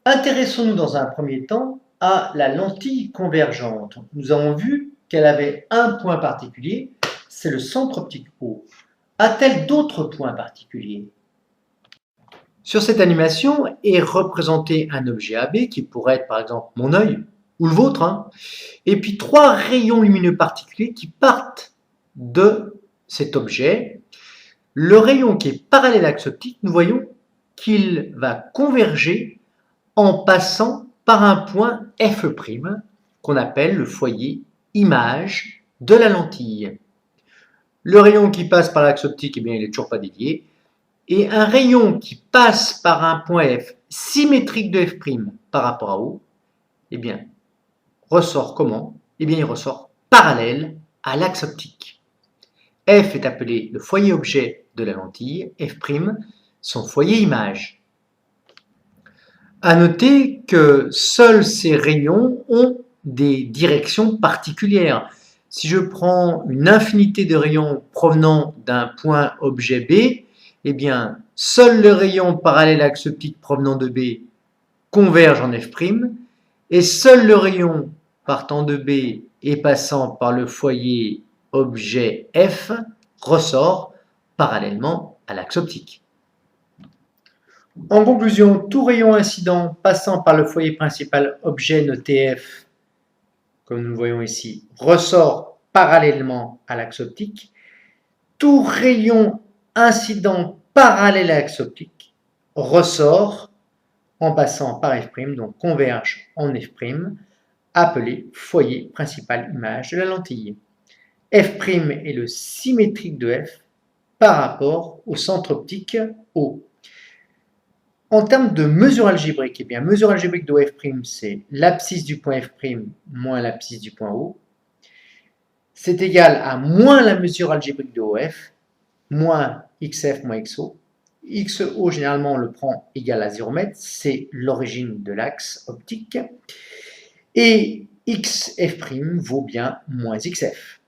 Intéressons-nous dans un premier temps à la lentille convergente. Nous avons vu qu'elle avait un point particulier, c'est le centre optique O. A-t-elle d'autres points particuliers? Sur cette animation est représenté un objet AB qui pourrait être par exemple mon œil ou le vôtre, hein, et puis trois rayons lumineux particuliers qui partent de cet objet. Le rayon qui est parallèle à l'axe optique, nous voyons qu'il va converger en passant par un point F' qu'on appelle le foyer image de la lentille. Le rayon qui passe par l'axe optique, eh bien, il n'est toujours pas dévié. Et un rayon qui passe par un point F symétrique de F' par rapport à O, eh bien, ressort comment? Eh bien, il ressort parallèle à l'axe optique. F est appelé le foyer objet de la lentille, F' son foyer image. À noter que seuls ces rayons ont des directions particulières. Si je prends une infinité de rayons provenant d'un point objet B, eh bien, seul le rayon parallèle à l'axe optique provenant de B converge en F', et seul le rayon partant de B et passant par le foyer objet F ressort parallèlement à l'axe optique. En conclusion, tout rayon incident passant par le foyer principal objet noté F, comme nous le voyons ici, ressort parallèlement à l'axe optique. Tout rayon incident parallèle à l'axe optique ressort en passant par F', donc converge en F', appelé foyer principal image de la lentille. F' est le symétrique de F par rapport au centre optique O. En termes de mesure algébrique, eh bien, mesure algébrique de F', c'est l'abscisse du point F' moins l'abscisse du point O. C'est égal à moins la mesure algébrique de OF, moins XF moins XO. XO, généralement, on le prend égal à 0 m, c'est l'origine de l'axe optique. Et XF' vaut bien moins XF.